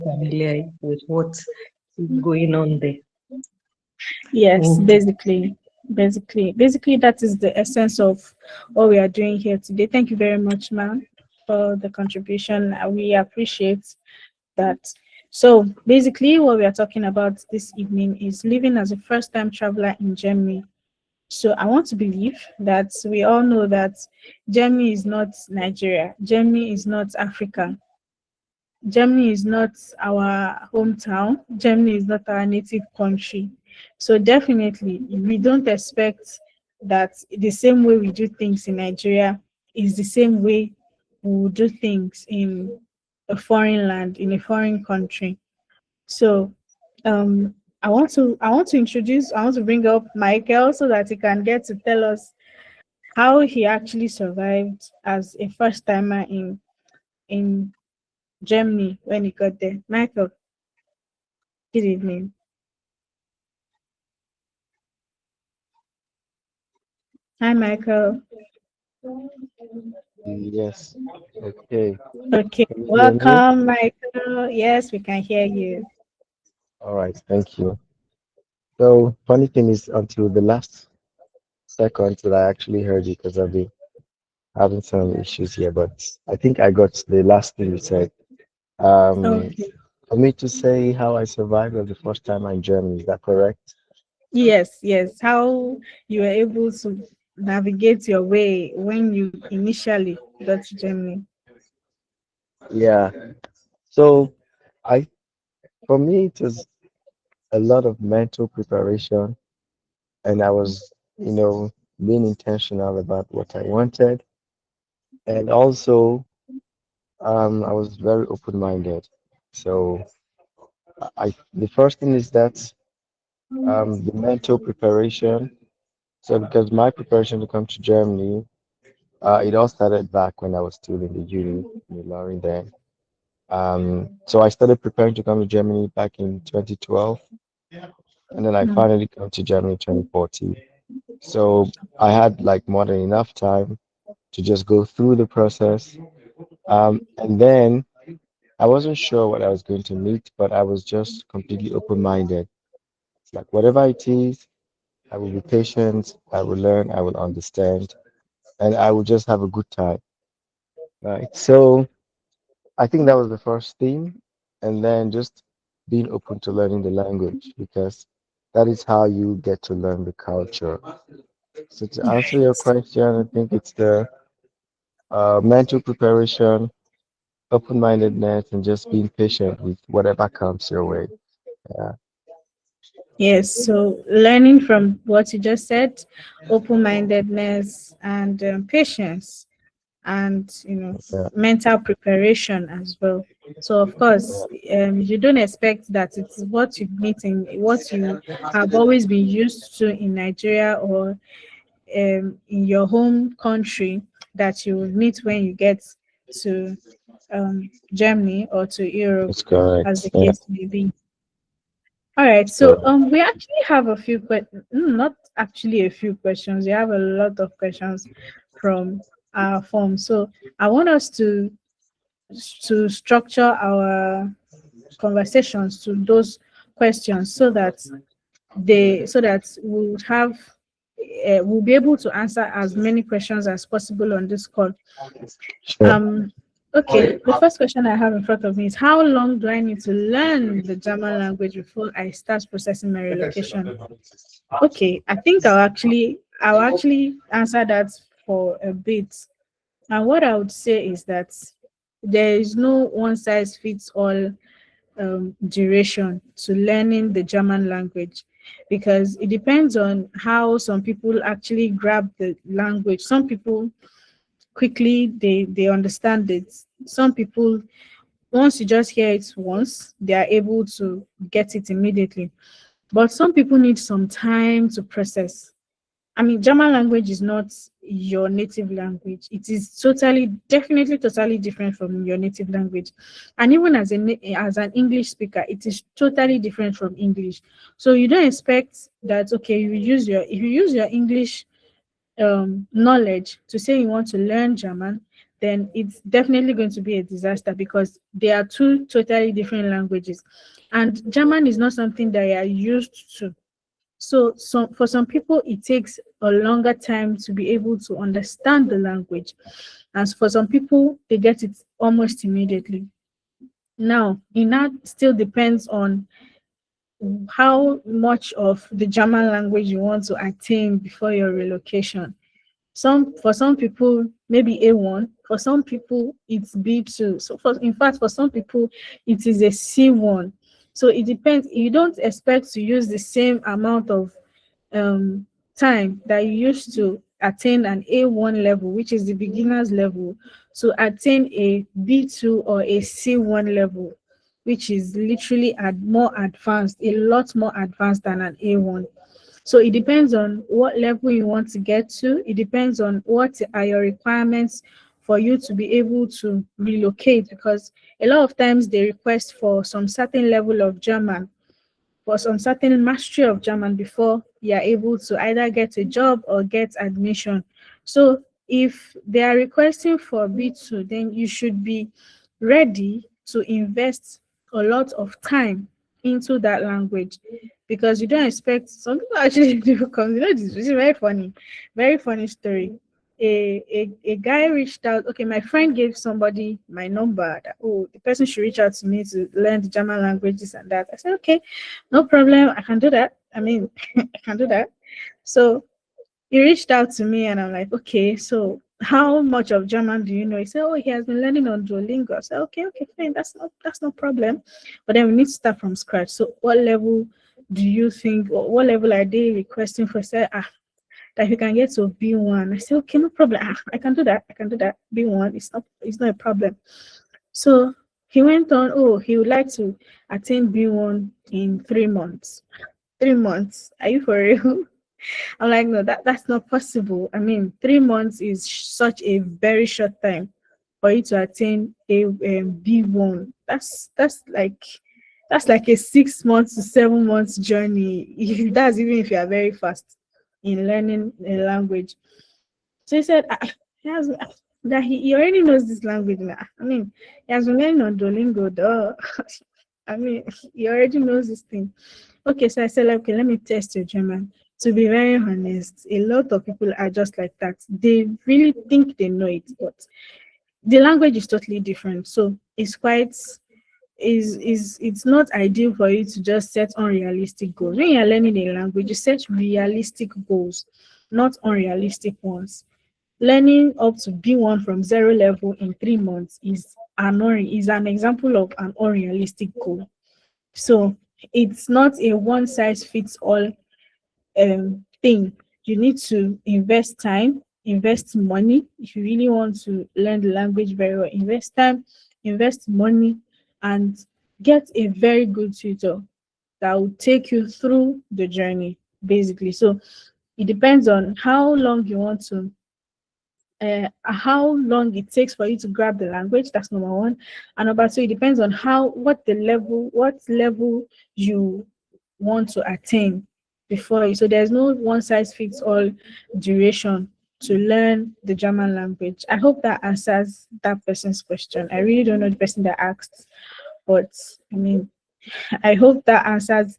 familiar with what is going on there. Yes, Thank you. basically, that is the essence of what we are doing here today. Thank you very much, ma'am, for the contribution. We appreciate that. So basically, what we are talking about this evening is living as a first-time traveler in Germany. So I want to believe that we all know that Germany is not Nigeria. Germany is not Africa. Germany is not our hometown. Germany is not our native country. So definitely, we don't expect that the same way we do things in Nigeria is the same way we will do things in a foreign land, in a foreign country. So I want to bring up Michael so that he can get to tell us how he actually survived as a first timer in Germany when he got there. Michael, good evening. Hi, Michael. Yes. Okay. Okay, Can you hear me? welcome, Michael. Yes, we can hear you. All right. Thank you. So, funny thing is, until the last second that I actually heard you, because I've been having some issues here, but I think I got the last thing you said. Um, Okay. for me to say how I survived was the first time in Germany. Is that correct? Yes, yes. How you were able to navigate your way when you initially got to Germany. Yeah. So, I for me it was a lot of mental preparation, and I was, being intentional about what I wanted, and also I was very open-minded. So the first thing is that the mental preparation. So because my preparation to come to Germany, it all started back when I was still in the uni, in Lorraine then. So I started preparing to come to Germany back in 2012, and then I Mm. finally came to Germany in 2014. So I had like more than enough time to just go through the process. And then I wasn't sure what I was going to meet, but I was just completely open-minded. It's like whatever it is, I will be patient, I will learn, I will understand, and I will just have a good time. Right. So I think that was the first thing. And then just being open to learning the language because that is how you get to learn the culture. So to answer your Right. question, I think it's the mental preparation, open-mindedness, and just being patient with whatever comes your way. Yeah. Yes, so learning from what you just said, open-mindedness and patience, and Yeah. mental preparation as well. So of course, you don't expect that it's what you meet in what you have always been used to in Nigeria or in your home country that you will meet when you get to Germany or to Europe, That's as the correct. Yeah. case may be. All right, That's so correct. we actually have a few questions, not actually a few questions. We have a lot of questions from our form. So I want us to structure our conversations to those questions so that we'll have we'll be able to answer as many questions as possible on this call. Sure. Um, okay, the first question I have in front of me is how long do I need to learn the German language before I start processing my relocation? Okay, I think I'll actually answer that for a bit. And what I would say is that there is no one size fits all duration to learning the German language because it depends on how some people actually grab the language. Some people quickly they understand it. Some people, once you just hear it once, they are able to get it immediately. But some people need some time to process. I mean, German language is not your native language. It is totally, definitely, totally different from your native language. And even as an English speaker, it is totally different from English. So you don't expect that. Okay, if you use your English knowledge to say you want to learn German, then it's definitely going to be a disaster because they are two totally different languages. And German is not something that you are used to. So for some people, it takes a longer time to be able to understand the language. And for some people, they get it almost immediately. Now, in that still depends on how much of the German language you want to attain before your relocation. For some people maybe A1, for some people it's B2. So in fact for some people it is a C1. So it depends. You don't expect to use the same amount of um time that you used to attain an A1 level, which is the beginner's level, to attain a B2 or a C1 level, which is literally more advanced, a lot more advanced than an A1. So it depends on what level you want to get to. It depends on what are your requirements for you to be able to relocate, because a lot of times they request for some certain level of German, for some certain mastery of German before you are able to either get a job or get admission. So if they are requesting for B2, then you should be ready to invest a lot of time into that language, because you don't expect some people actually do come. You know, this is very funny story. A guy reached out. Okay, my friend gave somebody my number that, oh, the person should reach out to me to learn the German languages and that. I said, okay, no problem, I can do that. I mean, I can do that. So he reached out to me and I'm like, okay, so how much of German do you know? He said, oh, he has been learning on Duolingo. I said, okay, fine, that's no problem. But then we need to start from scratch. So what level do you think, or what level are they requesting for? I said, that you can get to B1. I said, okay, no problem. I can do that. I can do that. B1, it's not a problem. So he went on, oh, he would like to attain B1 in 3 months. 3 months. Are you for real? I'm like, no, that's not possible. I mean, 3 months is such a very short time for you to attain a B1. That's like a 6 months to 7 months journey. That's even if you are very fast in learning a language. So he said, he has that he already knows this language now. I mean, he has been learning on Duolingo, duh. I mean, he already knows this thing. Okay, so I said, okay, let me test your German. To be very honest, a lot of people are just like that. They really think they know it, but the language is totally different. So it's not ideal for you to just set unrealistic goals. When you're learning a language, you set realistic goals, not unrealistic ones. Learning up to B1 from zero level in 3 months is an example of an unrealistic goal. So it's not a one size fits all thing. You need to invest time, invest money. If you really want to learn the language very well, invest time, invest money, and get a very good tutor that will take you through the journey, basically. So it depends on how long it takes for you to grab the language. That's number one. And number two, it depends on what level you want to attain before you. So there's no one size fits all duration to learn the German language. I hope that answers that person's question. I really don't know the person that asked, but I mean, I hope that answers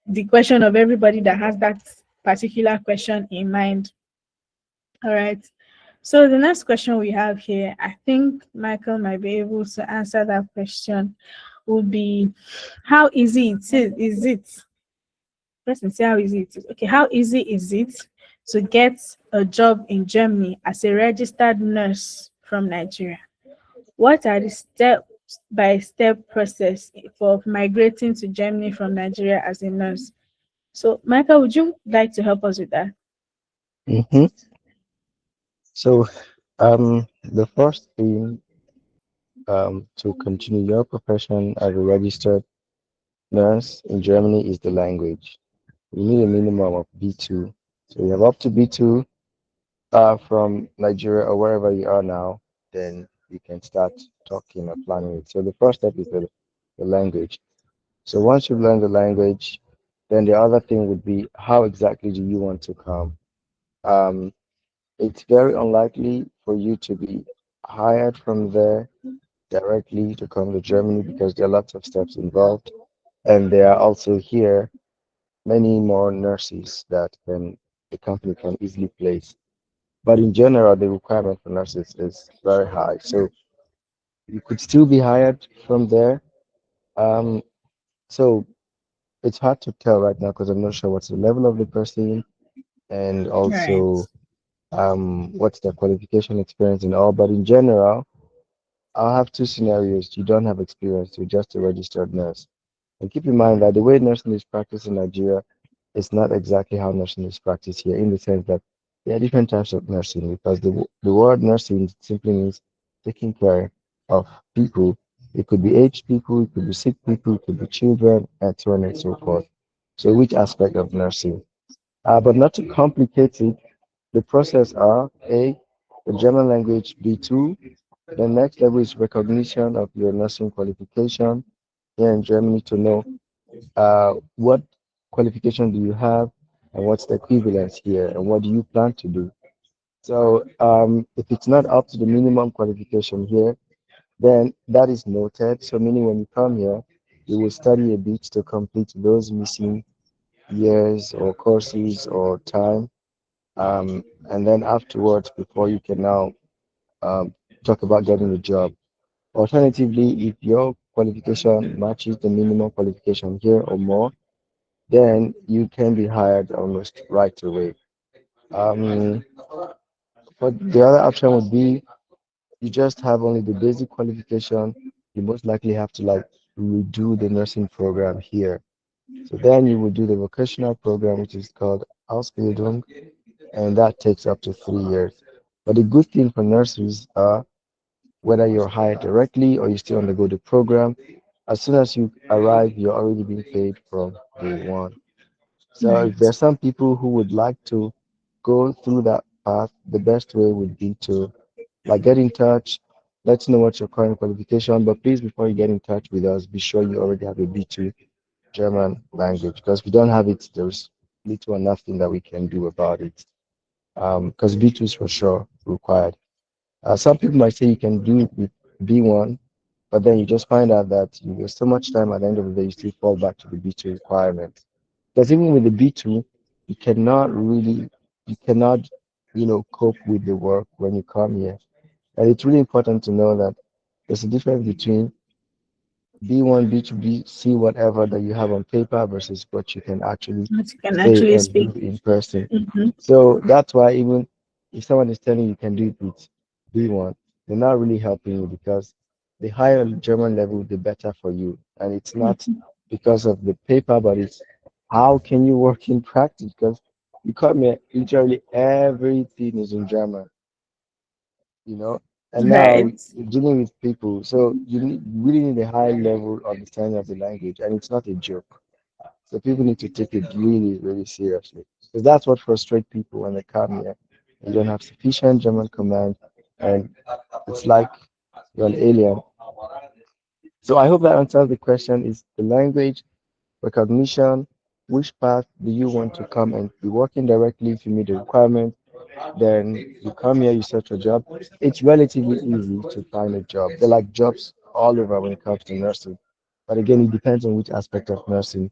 the question of everybody that has that particular question in mind. All right. So the next question we have here, I think Michael might be able to answer that question, would be how easy is it? Let's see how easy it is. Okay, how easy is it to get a job in Germany as a registered nurse from Nigeria? What are the step-by-step process for migrating to Germany from Nigeria as a nurse? So, Michael, would you like to help us with that? Mm-hmm. So, the first thing to continue your profession as a registered nurse in Germany is the language. You need a minimum of B2. So you have up to B2 from Nigeria or wherever you are now, then you can start talking or planning it. So the first step is the language. So once you've learned the language, then the other thing would be how exactly do you want to come? Um, it's very unlikely for you to be hired from there directly to come to Germany because there are lots of steps involved. And there are also here many more nurses that can the company can easily place. But in general, the requirement for nurses is very high. So you could still be hired from there. Um, so it's hard to tell right now because I'm not sure what's the level of the person and Right. also what's their qualification experience and all. But in general, I'll have two scenarios. You don't have experience, you're just a registered nurse. And keep in mind that the way nursing is practiced in Nigeria is not exactly how nursing is practiced here, in the sense that there are different types of nursing because the word nursing simply means taking care of people. It could be aged people, it could be sick people, it could be children, and so on and so forth. So, which aspect of nursing? But not to complicate it, the process are A, the German language B2. The next level is recognition of your nursing qualification here in Germany to know what qualification do you have and what's the equivalence here and what do you plan to do. So if it's not up to the minimum qualification here, then that is noted. So meaning when you come here, you will study a bit to complete those missing years or courses or time. And then afterwards, before you can now um, talk about getting a job. Alternatively, if your qualification matches the minimum qualification here or more, then you can be hired almost right away. Um, but the other option would be you just have only the basic qualification. You most likely have to like redo the nursing program here. So then you would do the vocational program, which is called Ausbildung, and that takes up to 3 years. But the good thing for nurses are whether you're hired directly or you still undergo the program, as soon as you arrive, you're already being paid from day one. So if Right. there's some people who would like to go through that path, the best way would be to like get in touch. Let's know what's your current qualification, but please before you get in touch with us, be sure you already have a B2 German language because if you don't have it, there's little or nothing that we can do about it. Because B2 is for sure required. Some people might say you can do it with B1, but then you just find out that you waste so much time at the end of the day, you still fall back to the B2 requirement. Because even with the B2, you cannot really, you cannot, cope with the work when you come here. And it's really important to know that there's a difference between B1, B2, B, C, whatever that you have on paper versus what you can actually That you can say actually and do speak. in person. Hmm. So that's why even if someone is telling you can do it with B1, they're not really helping you because the higher German level, the better for you. And it's not because of the paper, but it's how can you work in practice? Because you come here, literally everything is in German, you know. And now Right. you're dealing with people, so really need a high level understanding of the language, and it's not a joke. So people need to take it really, really seriously. Because that's what frustrates people when they come here. You don't have sufficient German command, and it's like you're an alien. So I hope that answers the question. Is the language recognition? Which path do you want to come and be working directly if you meet the requirement? Then you come here, you search a job. It's relatively easy to find a job. There are like jobs all over when it comes to nursing. But again, it depends on which aspect of nursing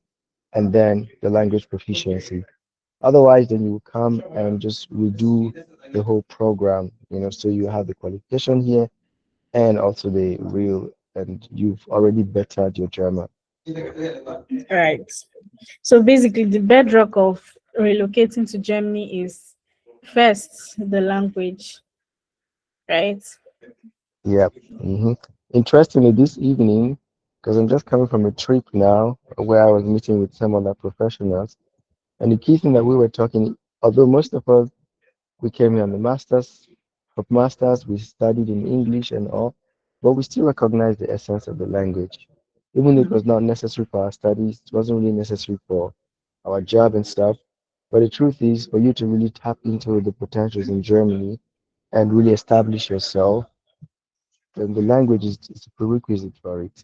and then the language proficiency. Otherwise, then you will come and just redo the whole program, so you have the qualification here and also the real, and you've already bettered your German. Right. So basically, the bedrock of relocating to Germany is first the language, right? Yep. Interestingly, this evening, because I'm just coming from a trip now where I was meeting with some other professionals, and the key thing that we were talking, although most of us we came here on the masters, we studied in English and all, but we still recognize the essence of the language. Even though it was not necessary for our studies, it wasn't really necessary for our job and stuff. But the truth is, for you to really tap into the potentials in Germany and really establish yourself, then the language is a prerequisite for it.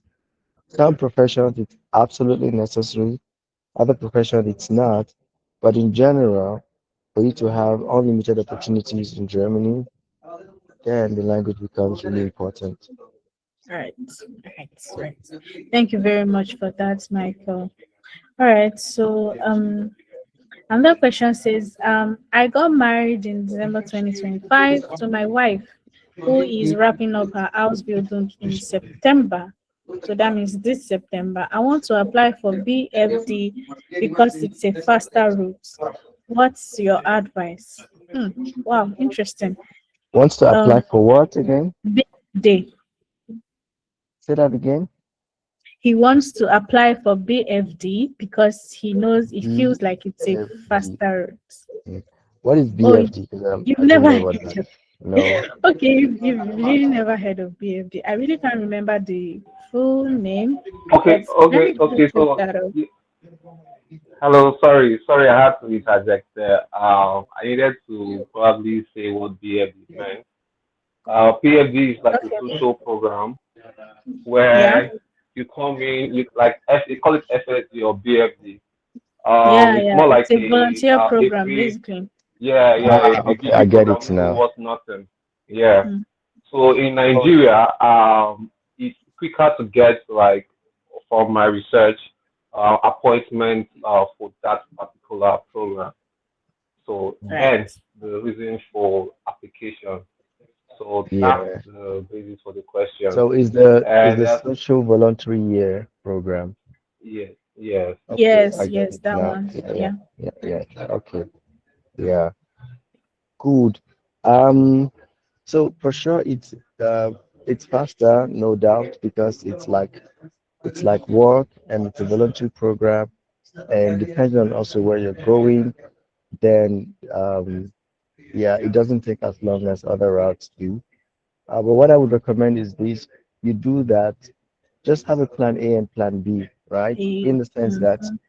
Some professions it's absolutely necessary, other professions it's not. But in general, for you to have unlimited opportunities in Germany, then the language becomes really important. Right, right. Thank you very much for that, Michael. All right, so another question says, I got married in December 2025 to my wife, who is wrapping up her house building in September. So that means this September. I want to apply for BFD because it's a faster route. What's your advice? Wow, interesting. Wants to apply Um, for what again? BFD. Say that again. He wants to apply for BFD because he knows it feels like it's a BFD. faster route. Mm. What is Oh, BFD? Because you've I don't never know heard what that of. is. No. Okay, you've really never heard of BFD. I really can't remember the full name, Okay, but let okay, me quickly okay. check So, that out. hello, sorry, I had to interject there. I needed to probably say what BFD meant. PFD is like a Okay. social program Yeah. where you come in, you like they call it FSD or BFD. Yeah, It's yeah. more It's like a volunteer a program, free, basically. yeah, a Okay, I degree get program it which is now. worth nothing. Yeah. Mm. So in Nigeria, it's quicker to get like from my research appointment for that particular program. So hence Right. the reason for application. So that's Yeah. the basis for the question. So is the And social voluntary year program? yes, yes. Okay, Yes, I get yes, it that now. one. Yeah, yeah, Yeah. yeah, yeah. Okay, yeah, good. Um, so for sure it's faster, no doubt, because it's like work and it's a voluntary program, and depending on also where you're going, then yeah, it doesn't take as long as other routes do. But what I would recommend is this: you do that, just have a plan A and plan B, right? In the sense that Mhm.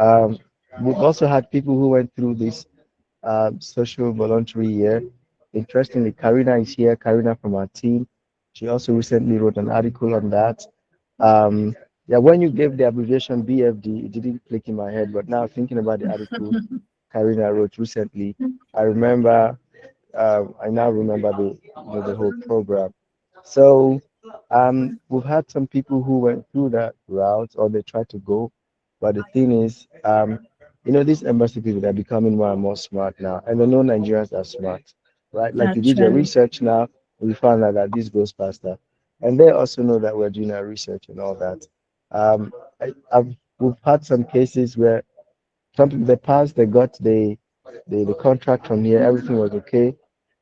um, we've also had people who went through this social voluntary year. Interestingly, Karina is here. Karina from our team. She also recently wrote an article on that. Um, yeah, when you gave the abbreviation BFD, it didn't click in my head. But now thinking about the article Karina wrote recently, I remember. I now remember the whole program. So we've had some people who went through that route or they tried to go, but the thing is, these embassy people they're becoming more and more smart now, and they know Nigerians are smart, right? Like you did your Actually, research now, and you found out that this goes faster, and they also know that we're doing our research and all that. Um, we've had some cases where some people they passed, they got the contract from here, everything was okay,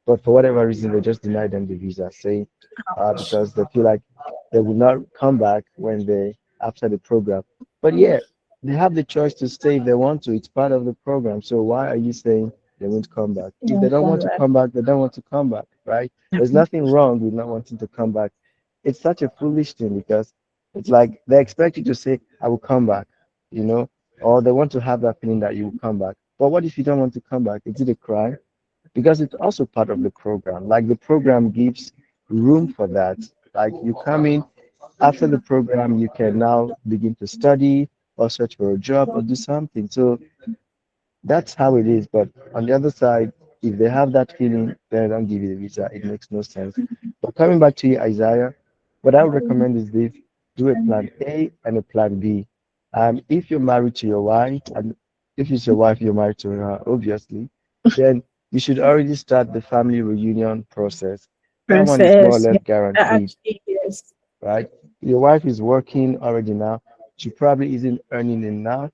but for whatever reason they just denied them the visa, saying because they feel like they will not come back when they after the program. But yeah, they have the choice to stay if they want to. It's part of the program. So why are you saying they won't come back? you If they won't don't come want to back. come back, they don't want to come back, right? There's nothing wrong with not wanting to come back. It's such a foolish thing because it's like they expect you to say, I will come back, you know, or they want to have that feeling that you will come back. But what if you don't want to come back? Is it a crime? Because it's also part of the program. Like the program gives room for that. Like you come in after the program, you can now begin to study or search for a job or do something. So that's how it is. But on the other side, if they have that feeling, then they don't give you the visa. It makes no sense. But coming back to you, Isaiah, what I would recommend is this: do a plan A and a plan B. If you're married to your wife, and if it's your wife, you're married to her, obviously, then you should already start the family reunion process. That one is more or Process. less Yeah, guaranteed, actually, yes. right? Your wife is working already now. She probably isn't earning enough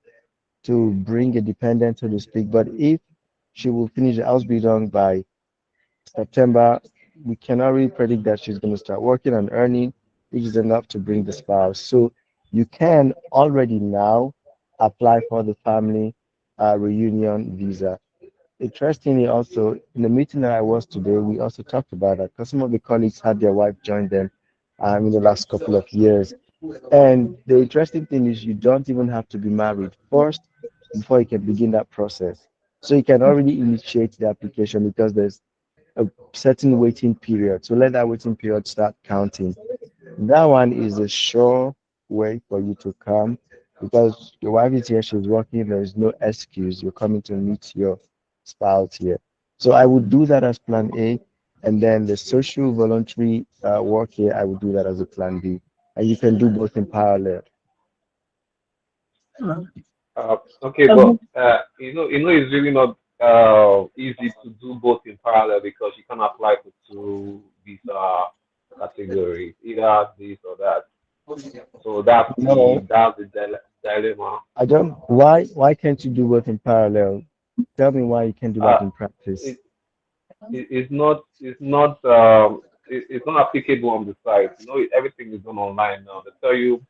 to bring a dependent, so to speak. But if she will finish the house be done by September, we cannot really predict that she's going to start working and earning, which is enough to bring the spouse. So you can already now apply for the family reunion visa. Interestingly, also in the meeting that I was today, we also talked about that because some of the colleagues had their wife join them in the last couple of years. And the interesting thing is, you don't even have to be married first before you can begin that process. So you can already initiate the application because there's a certain waiting period. So let that waiting period start counting. That one is a sure way for you to come because your wife is here, she's working, there is no excuse. You're coming to meet your spouse here. So I would do that as plan A. And then the social voluntary work here, I would do that as a plan B. And you can do both in parallel. Okay, but Um, it's really not easy to do both in parallel because you can apply for two visa categories, either this or that. So No, that's the dilemma. I don't. Why can't you do both in parallel? Tell me why you can do that Uh, in practice. it, it's not applicable on the site. Everything is done online now. They tell you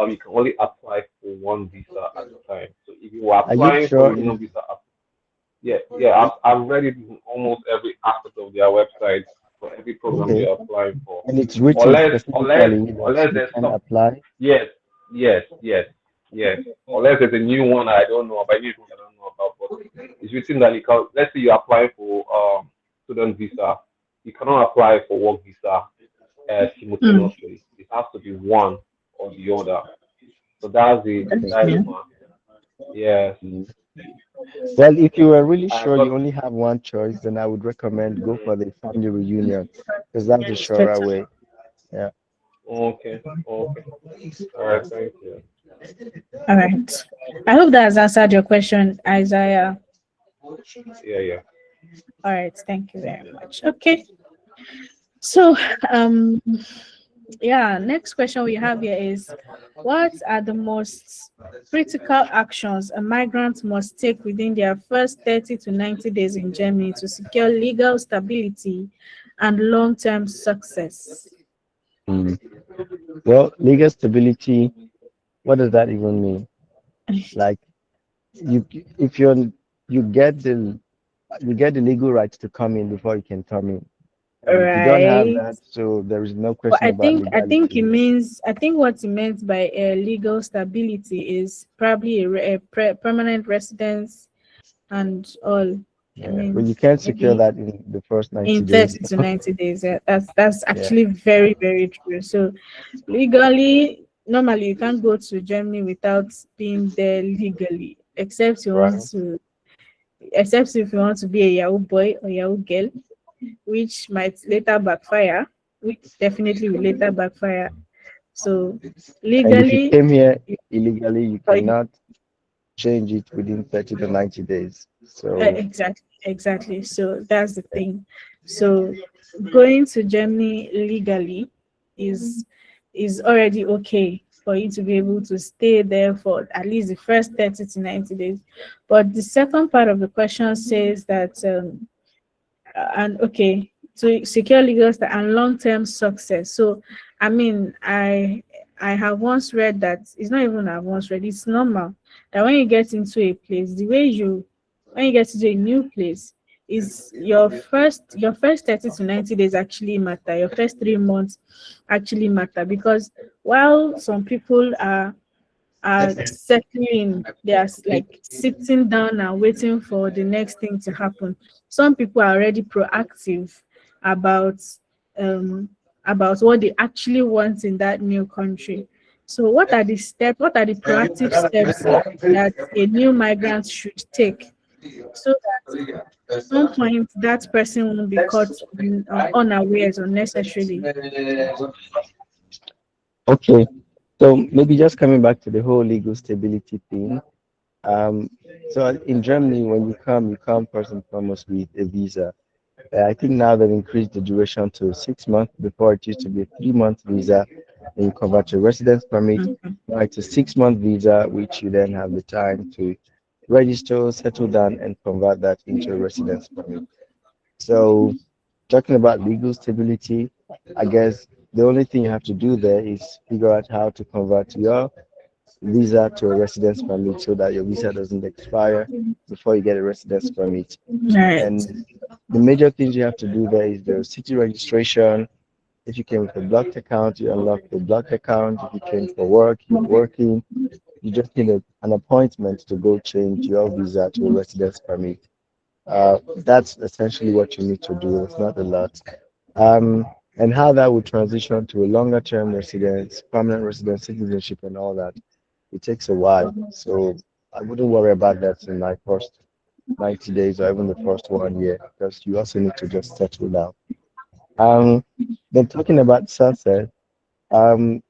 you can only apply for one visa at a time. So if you are Are you applying for sure? a visa, yeah, I've read it in almost every aspect of their website for every program Okay. you're applying for. And it's written Unless unless specifically that unless you there's can some apply. yes, yes, yes, yes. Unless there's a new one I don't know about, new one I don't know about, but it's written that you can, let's say you're applying for student visa, you cannot apply for work visa mm, simultaneously. It has to be one or the other. So that's the Okay. yeah. dilemma. Yes. Mm. Well, if you are really I sure but you only have one choice, then I would recommend go for the family reunion because that's the It's surer better. way. Yeah. okay, okay. All right, thank you. All right. I hope that has answered your question, Isaiah. Yeah, yeah. All right. Thank you very much. Okay. So, um, yeah, next question we have here is what are the most critical actions a migrant must take within their first 30 to 90 days in Germany to secure legal stability and long-term success? Mm. Well, legal stability, what does that even mean? Like you, if you get the you get the legal rights to come in before you can come in. And if you don't have Right. that, so there is no But question I about think I think it legality. means I think what it meant by legal stability is probably permanent residence and all. I Yeah, but mean, you can't secure maybe that in the first 90 in days. 30 to 90 days. Yeah, that's Yeah, actually very, very true. So legally, normally you can't go to Germany without being there legally, right. except if you want to be a Yahoo boy or Yahoo girl, which might later backfire, which definitely will later backfire. So And if you legally, came here illegally, you uh, cannot change it within 30 to 90 days. So, exactly. So that's the thing. So going to Germany legally is is already okay for you to be able to stay there for at least the first 30 to 90 days. But the second part of the question says that and okay, to secure and long-term success. So I mean I have once read that it's not even I've once read, it's normal that when you get into a place, the way you when you get to a new place is your first 30 to 90 days actually matter. Your first 3 months actually matter because while some people are settling, they are like sitting down and waiting for the next thing to happen. Some people are already proactive about um about what they actually want in that new country. So what are the proactive steps that a new migrant should take so that at some point that person won't be caught unawares unnecessarily? okay. So maybe just coming back to the whole legal stability thing. Um, so in Germany, when you come first and foremost with a visa. I think now they've increased the duration to 6 months. Before it used to be a 3 month visa. Then you convert to residence permit. Mhm. Now it's a 6 month visa, which you then have the time to register, settle down, and convert that into a residence permit. So talking about legal stability, I guess the only thing you have to do there is figure out how to convert your visa to a residence permit so that your visa doesn't expire before you get a residence permit. All right. And the major things you have to do there is the city registration. If you came with a blocked account, you unlock the blocked account. If you came for work, you're working. You just need an appointment to go change your visa to a residence permit. That's essentially what you need to do. It's not a lot. And how that would transition to a longer term residence, permanent residence, citizenship, and all that, it takes a while. So I wouldn't worry about that in my first. 90 days or even the first 1 year, because you also need to just settle down. Um, then talking about success, um,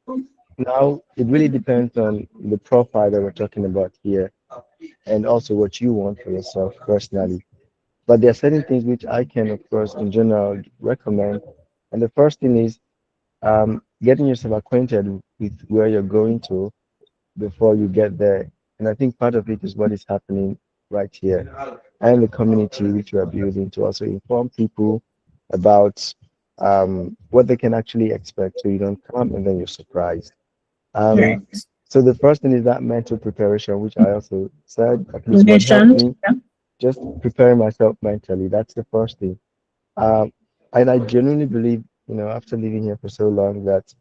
now it really depends on the profile that we're talking about here, and also what you want for yourself personally. But there are certain things which I can, of course, in general recommend. And the first thing is getting yourself acquainted with where you're going to before you get there. And I think part of it is what is happening right here and the community which we are building to also inform people about what they can actually expect so you don't come and then you're surprised. Um, Right. so the first thing is that mental preparation, which I also said, at You least what helped mentioned. me, just preparing myself mentally. That's the first thing. Um, and I genuinely believe, after living here for so long, that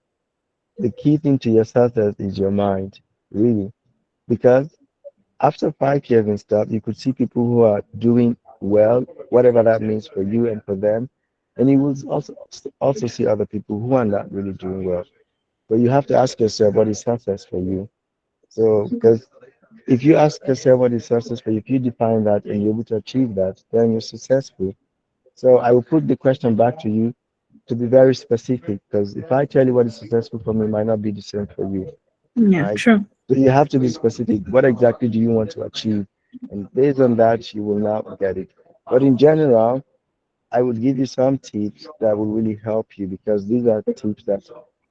the key thing to your success is your mind, really. Because after 5 years and stuff, you could see people who are doing well, whatever that means for you and for them. And you will also see other people who are not really doing well. But you have to ask yourself, what is success for you? So, because if you ask yourself what is success for you, if you define that and you're able to achieve that, then you're successful. So I will put the question back to you to be very specific, because if I tell you what is successful for me, it might not be the same for you, Yeah, right? true. So you have to be specific. What exactly do you want to achieve? And based on that, you will now get it. But in general, I would give you some tips that will really help you, because these are tips that,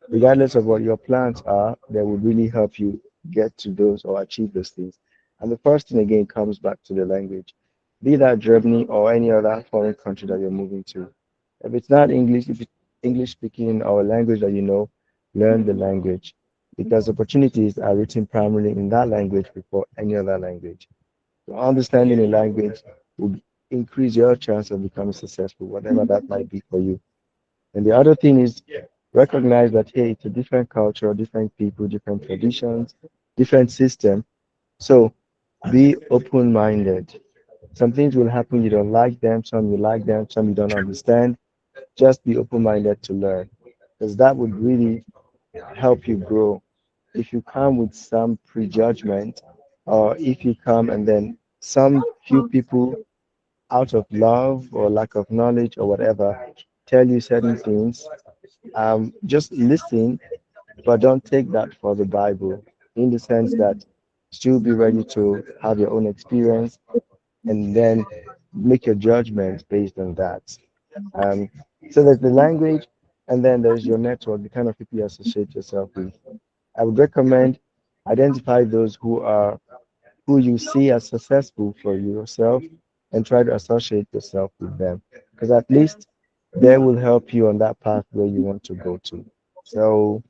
regardless of what your plans are, they will really help you get to those or achieve those things. And the first thing again comes back to the language, be that Germany or any other foreign country that you're moving to. If it's not English, if it's English speaking or a language that you know, learn the language, because opportunities are written primarily in that language before any other language. So understanding a language will increase your chance of becoming successful, whatever that might be for you. And the other thing is recognize that hey, it's a different culture, different people, different traditions, different system. So be open-minded. Some things will happen, you don't like them, some you like them, some you don't understand. Just be open-minded to learn, because that would really help you grow. If you come with some prejudgment, or if you come and then some few people out of love or lack of knowledge or whatever tell you certain things, just listen, but don't take that for the Bible, in the sense that still be ready to have your own experience and then make your judgment based on that. Um, so there's the language, and then there's your network, the kind of people you associate yourself with. I would recommend identify those who you see as successful for yourself, and try to associate yourself with them, because at least they will help you on that path where you want to go to. So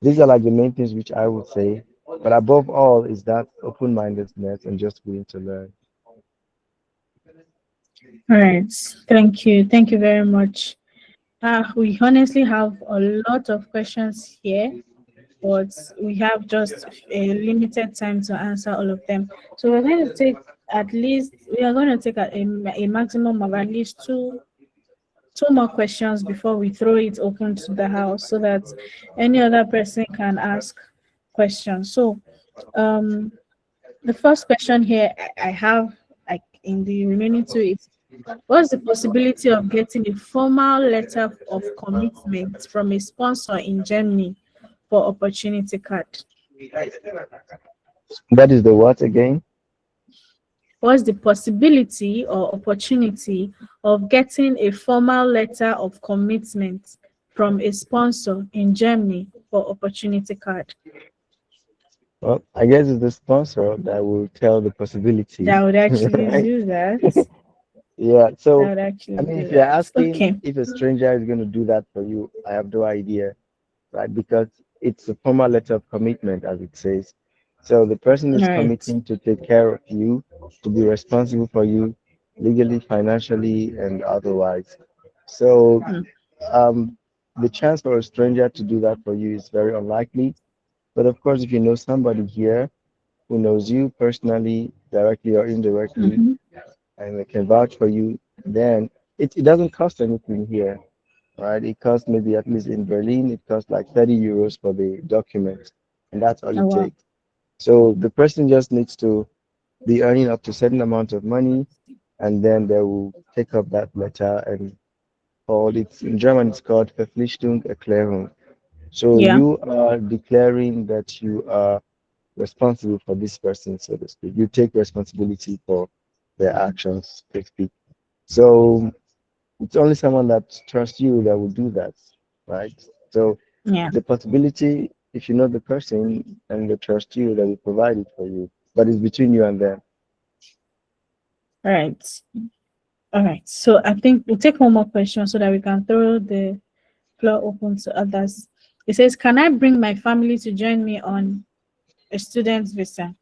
these are like the main things which I would say. But above all is that open-mindedness and just willing to learn. All right. Thank you. Thank you very much. We honestly have a lot of questions here, but we have just a limited time to answer all of them. So we are going to take a maximum of at least two more questions before we throw it open to the house so that any other person can ask questions. So um the first question here I have, like in the remaining two, is what's the possibility of getting a formal letter of commitment from a sponsor in Germany for opportunity card? That is the what again? What's the possibility or opportunity of getting a formal letter of commitment from a sponsor in Germany for opportunity card? Well, I guess it's the sponsor that will tell the possibility, That would actually right? do that. Yeah. That So, would I actually mean, do if you're that. asking Okay. if a stranger is going to do that for you, I have no idea, right? Because it's a formal letter of commitment, as it says. So the person All is right. committing to take care of you, to be responsible for you, legally, financially, and otherwise. So Hmm. um, the chance for a stranger to do that for you is very unlikely. But of course, if you know somebody here who knows you personally, directly or indirectly, Mm-hmm. and they can vouch for you, then it doesn't cost anything here, right? It costs maybe, at least in Berlin, it costs like 30 euros for the document, and that's all Oh it wow. takes. So the person just needs to be earning up to a certain amount of money, and then they will take up that letter and call it, in German it's called Verpflichtungserklärung. So Yeah. you are declaring that you are responsible for this person, so to speak. You take responsibility for their actions, so to speak. So it's only someone that trusts you that will do that, right? So Yeah. the possibility, if you know the person and they trust you, they will provide it for you. But it's between you and them. All right. All right. So I think we'll take one more question so that we can throw the floor open to others. It says, can I bring my family to join me on a student visa?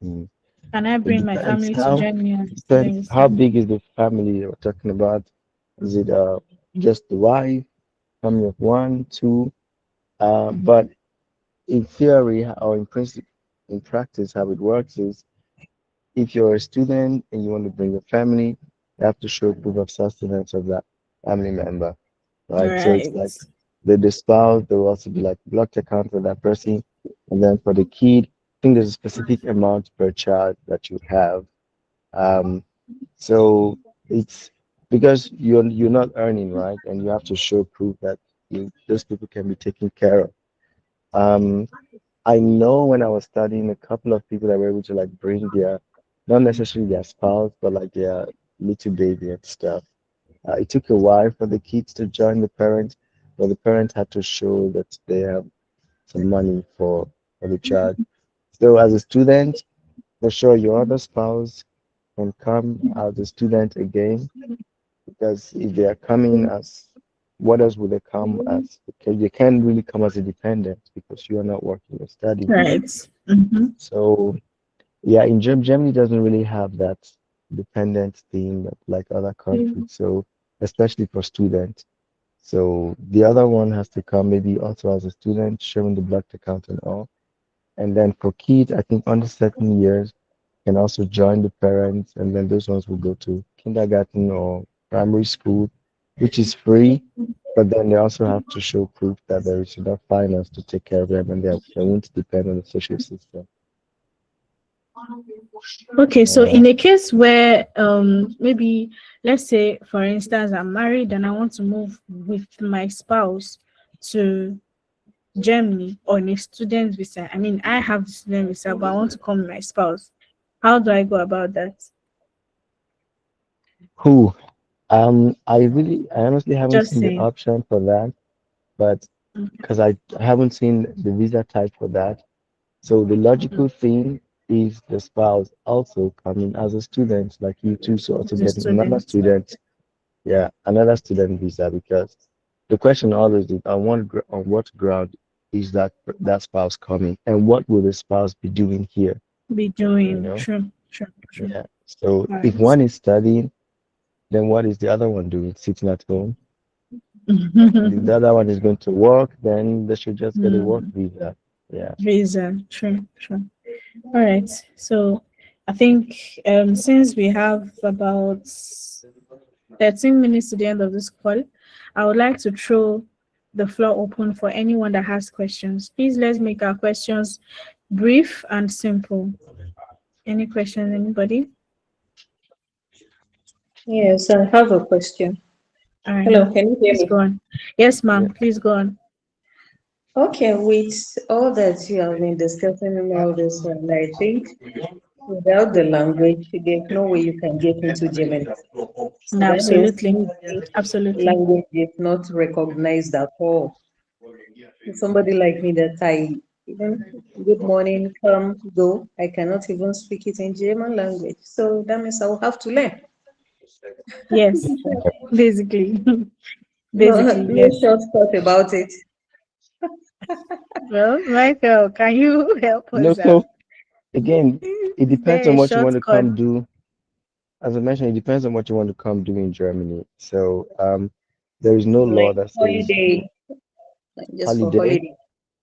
Mm. Can I It bring my depends family to how join me on a student depends visa? how big is the family you're talking about. Is it just the wife, family of one, two? But in theory or in principle, in practice, how it works is if you're a student and you want to bring a family, you have to show proof of sustenance of that family member, All right? So it's right. like the spouse, there will also be like blocked account for that person. And then for the kid, I think there's a specific amount per child that you have. Um, so it's because you're not earning, right? And you have to show proof that those people can be taken care of. Um, I know when I was studying, a couple of people that were able to like bring their, not necessarily their spouse, but like their little baby and stuff. It took a while for the kids to join the parents, but the parents had to show that they have some money for the child. So as a student, for sure, your other spouse can come as a student again, because if they are coming as, what else would they come as? Because they can't really come as a dependent because you are not working or studying. Right. Mm-hmm. So yeah, in Germany doesn't really have that dependent thing like other countries. So especially for students. So the other one has to come maybe also as a student, showing the blocked account and all. And then for kids, I think under certain years can also join the parents, and then those ones will go to kindergarten or primary school, which is free. But then they also have to show proof that there is enough finance to take care of them, and they won't depend on the social system. Okay, so Yeah. in a case where maybe let's say for instance I'm married and I want to move with my spouse to Germany on a student visa. I mean, I have the student visa, but I want to come with my spouse. How do I go about that? Who? I honestly haven't Just seen the saying. option for that, but Mhm. because I haven't seen the visa type for that. So the logical thing is the spouse also coming as a student like you too, so also The getting another student. student, yeah, another student visa, because the question always is on what ground is that spouse coming, and what will the spouse be doing here, Be you doing. know? True, true, true. Yeah. So if Right. one is studying, then what is the other one doing? Sitting at home. And if the other one is going to work, then they should just get a work Mm, visa. Yeah. reason. True, true. All right. So I think since we have about 13 minutes to the end of this call, I would like to throw the floor open for anyone that has questions. Please let's make our questions brief and simple. Any questions, anybody? Yes, I have a question. All right, Hello, ma'am. can you hear Please me? go on. Yes, Yeah. ma'am. Please go on. Okay, with all that you have been discussing and all this, and I think without the language, there's no way you can get into Germany. So that means Absolutely. English Absolutely. language is not recognized at all. Somebody like me that I even good morning, come, go, I cannot even speak it in German language. So that means I will have to learn. Yes. Basically. No, Basically, no yes. shortcut about it. Well, Michael, can you help No, us out? so again, it Is depends there on a what you want to shortcut? come do. As I mentioned, it depends on what you want to come do in Germany. So there is no law Like that says holiday, like just for holiday. holiday.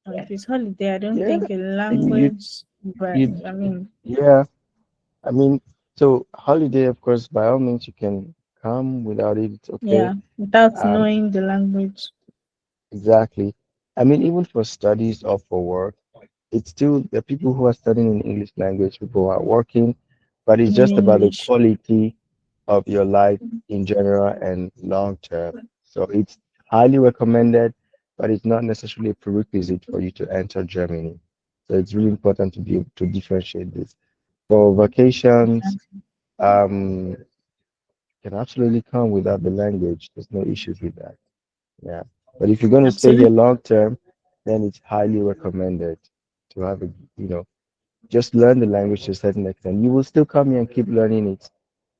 Yeah. If it's holiday, I don't Yeah, think a you language, but you I mean, yeah. I mean, so holiday, of course, by all means, you can come without it. It's okay. yeah, without Um, knowing the language. exactly. I mean, even for studies or for work, it's still the people who are studying in English language, people who are working, but it's in just about the English. quality of your life in general and long term. So it's highly recommended, but it's not necessarily a prerequisite for you to enter Germany. So it's really important to be able to differentiate this. For vacations, Exactly. um, can absolutely come without the language. There's no issues with that. Yeah. But if you're going to stay here Absolutely. long term, then it's highly recommended to have a, you know, just learn the language to a certain extent. You will still come here and keep learning it,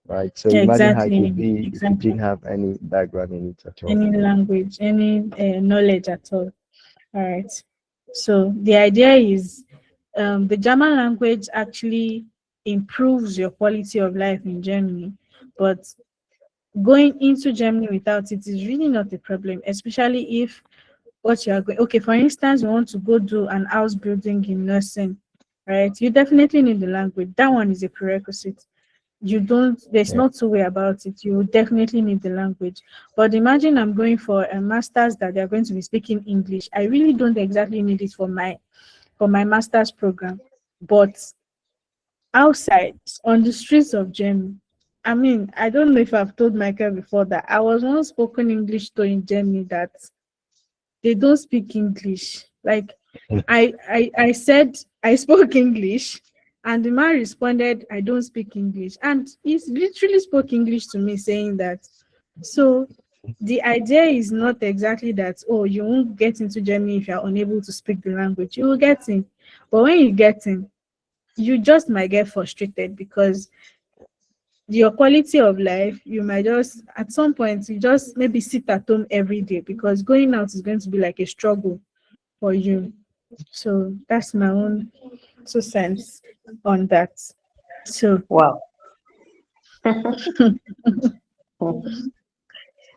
right? So imagine how it would Exactly. be if you Exactly. didn't have any background in it at all. Any language, any knowledge at all. All right. So the idea is the German language actually improves your quality of life in Germany, but going into Germany without it is really not a problem, especially if what you are going. Okay, for instance, you want to go do an house building in nursing, right? You definitely need the language. That one is a prerequisite. You don't, there's Yeah. no two way about it. You definitely need the language. But imagine I'm going for a master's that they're going to be speaking English. I really don't exactly need it for my master's program. But outside on the streets of Germany, I mean, I don't know if I've told Michael before that I was once spoken English to in Germany that they don't speak English. Like I said I spoke English, and the man responded, I don't speak English. And he literally spoke English to me saying that. So the idea is not exactly that, oh, you won't get into Germany if you're unable to speak the language. You will get in. But when you get in, you just might get frustrated because your quality of life, you might just at some point you just maybe sit at home every day because going out is going to be like a struggle for you. So that's my own 2 cents on that. So Wow.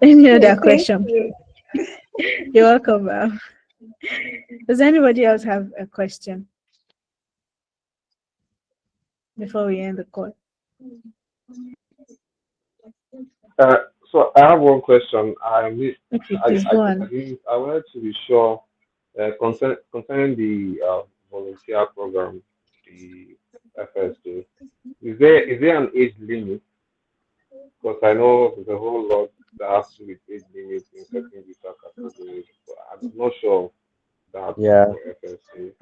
any other Okay, thank question? you. You're welcome. Does anybody else have a question before we end the call? Uh, so I have one question. I missed. Okay, please go I on. didn't. I wanted to be sure concerning the volunteer program, the FSD. Is there an age limit? Because I know there's a whole lot that has to do with age limits in certain visa categories, but I'm not sure of that Yeah. for FSD.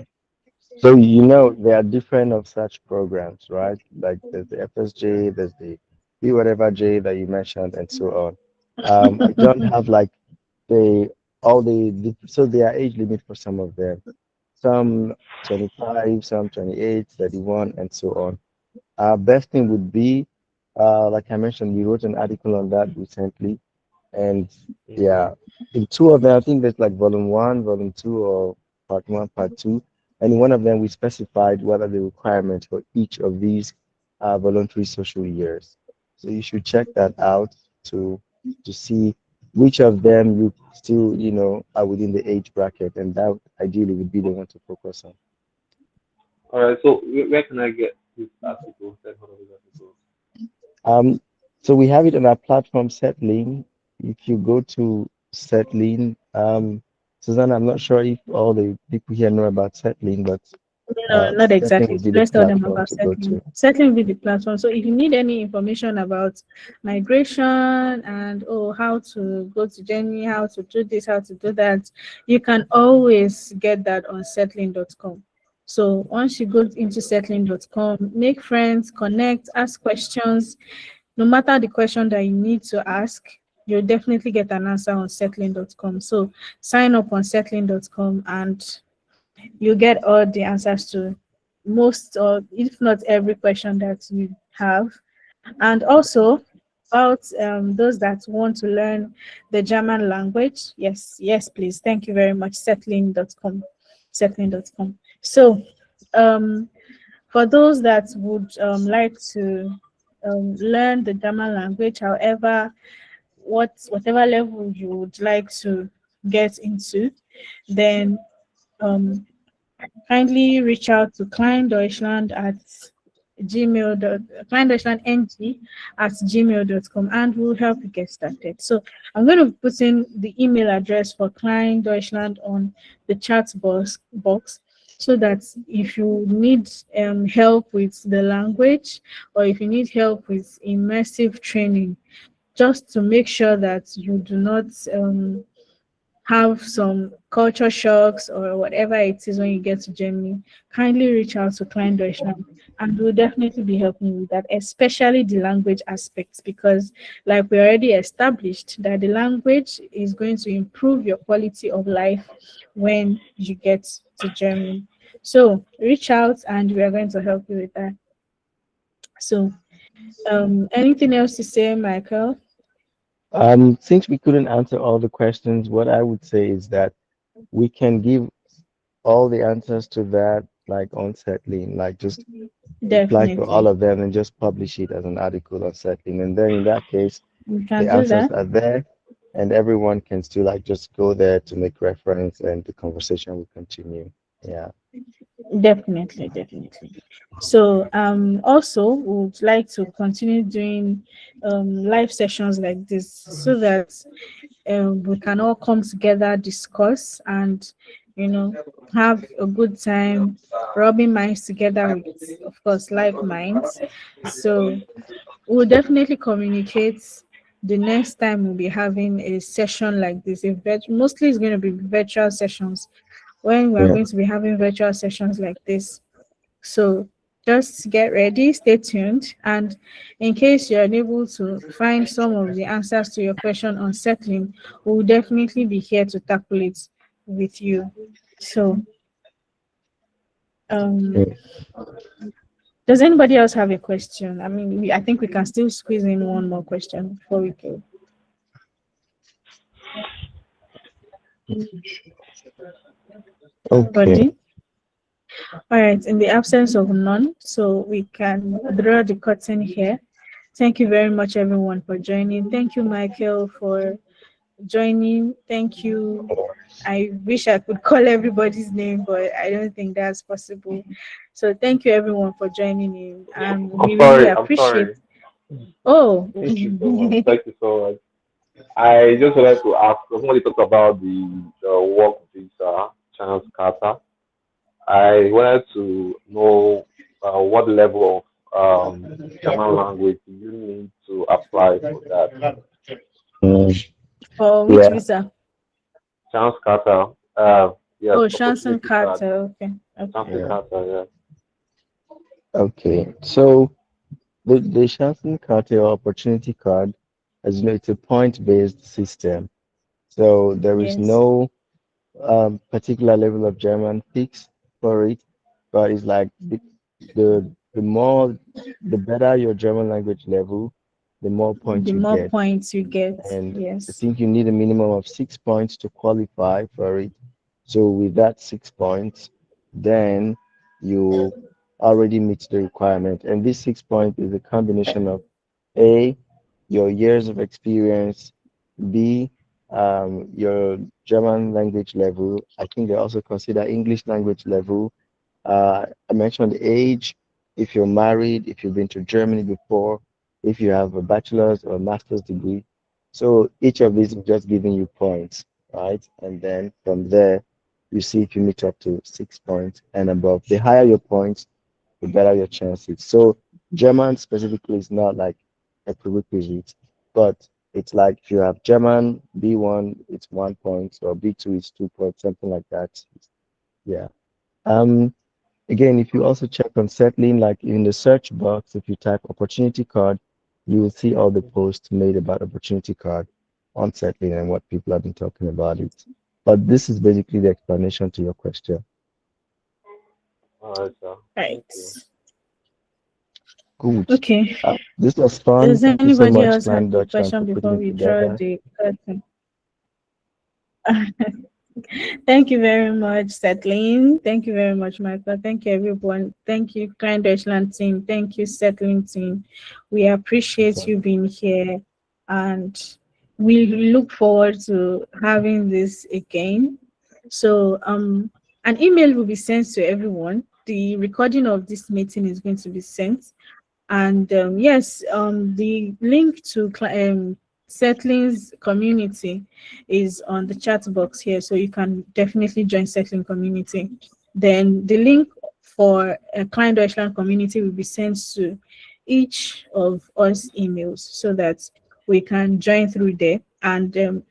So you know there are different of such programs, right? Like there's the FSJ, there's the B whatever J that you mentioned, and so on. I don't have like the all the so there are age limit for some of them. Some 25, some 28, 31, and so on. Best thing would be, like I mentioned, we wrote an article on that recently, and Okay. yeah, in two of them, I think there's like volume one, volume two, or part one, part two. And in one of them, we specified what are the requirements for each of these voluntary social years. So you should check that out to to see which of them you still, are within the age bracket, and that ideally would be the one to focus on. All right. So where can I get this article? Send one of these articles. Um, so we have it on our platform, SetLinn. If you go to SetLinn, Susanna, I'm not sure if all the people here know about SetLinn, but No, not SetLinn exactly. would be the Let's tell them platform about to go settling. to. Settling with the platform. So if you need any information about migration and how to go to Germany, how to do this, how to do that, you can always get that on settling.com. So once you go into settling.com, make friends, connect, ask questions. No matter the question that you need to ask, you'll definitely get an answer on settling.com. So sign up on settling.com and you get all the answers to most or if not every question that you have. And also about those that want to learn the German language, yes, please, thank you very much. Settling.com. So for those that would like to learn the German language, however, whatever level you would like to get into, then um, kindly reach out to Klein Deutschland at gmail dot Klein Deutschland NG at gmail.com and we'll help you get started. So I'm going to put in the email address for Klein Deutschland on the chat box. so that if you need help with the language, or if you need help with immersive training, just to make sure that you do not have some culture shocks or whatever it is when you get to Germany, kindly reach out to Klein Deutschland, and we'll definitely be helping you with that, especially the language aspects, because like we already established that the language is going to improve your quality of life when you get to Germany. So reach out and we are going to help you with that. So anything else to say, Michael? Since we couldn't answer all the questions, what I would say is that we can give all the answers to that like on SetLinn, like just reply to all Definitely. of them and just publish it as an article on SetLinn. And then in that case, We can the do answers that. are there and everyone can still like just go there to make reference and the conversation will continue. Yeah. Definitely, definitely. So also would like to continue doing live sessions like this so that we can all come together, discuss, and have a good time, rubbing minds together with, of course, like minds. So we'll definitely communicate the next time we'll be having a session like this. Mostly it's going to be virtual sessions when we are Yeah. going to be having virtual sessions like this. So just get ready, stay tuned, and in case you're unable to find some of the answers to your question on settling, we'll definitely be here to tackle it with you. So, um, Mm. does anybody else have a question? I mean, I think we can still squeeze in one more question before we go. Okay. Buddy? All right, in the absence of none, so we can draw the curtain here. Thank you very much, everyone, for joining. Thank you, Michael, for joining. Thank you. I wish I could call everybody's name, but I don't think that's possible. So thank you, everyone, for joining in. I'm We really sorry. I'm appreciate. sorry. Oh, Thank you so much. Thank you so much. I just wanted to ask, somebody talked about the work visa chance Carter. I wanted to know what level of German language do you need to apply for that Mm. for which Yeah. visa? chance Carter. Yes, Oh, Shanson opportunity card. Carter. Okay, Chance okay. Yeah. Carter. Yeah. Okay. So the Shanson Carter Opportunity Card, as you know, it's a point-based system. So there is Yes, no particular level of German fixed for it, but it's like the more the better your German language level, the more the points you more get. points you get. And I Yes, think you need a minimum of 6 points to qualify for it. So with that 6 points, then you already meet the requirement. And this 6 point is a combination of A, your years of experience, B, your German language level. I think they also consider English language level. I mentioned age, if you're married, if you've been to Germany before, if you have a bachelor's or a master's degree. So each of these is just giving you points, right? And then from there, you see if you meet up to 6 points and above. The higher your points, the better your chances. So German specifically is not like a prerequisite, but it's like if you have German B1, it's 1 point, or B2 is 2 points, something like that. Yeah. Um, Again, if you also check on SetLinn, like in the search box, if you type opportunity card, you will see all the posts made about opportunity card on SetLinn and what people have been talking about it. But this is basically the explanation to your question. All right, sir. right. Thank you. Good. Okay. This was fun. Does Thank you so anybody much, else have Klein a Deutschland, question for putting before it we draw together. the curtain? Thank you very much, SetLinn. Thank you very much, Michael. Thank you, everyone. Thank you, Klein Deutschland team. Thank you, SetLinn team. We appreciate you being here, and we look forward to having this again. So, an email will be sent to everyone. The recording of this meeting is going to be sent, and yes, the link to Settling's community is on the chat box here, so you can definitely join Settling community. Then the link for a Klein Deutschland community will be sent to each of us emails so that we can join through there. And the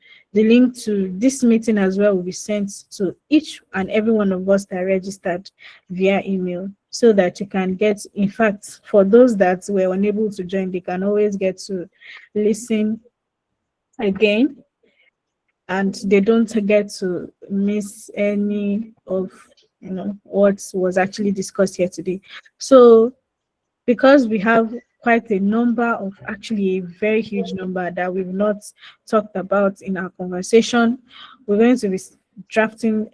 link to this meeting as well will be sent to each and every one of us that registered via email so that you can get, in fact, for those that were unable to join, they can always get to listen again and they don't get to miss any of what was actually discussed here today. So because we have quite a number of, actually a very huge number that we've not talked about in our conversation, we're going to be drafting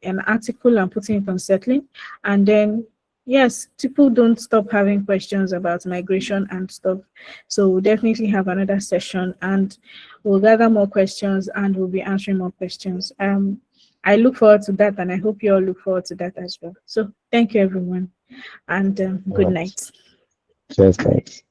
an article and putting it on SetLinn. And then, yes, people don't stop having questions about migration and stuff. So we'll definitely have another session and we'll gather more questions and we'll be answering more questions. I look forward to that and I hope you all look forward to that as well. So thank you, everyone, and All good right. night. Cheers, guys.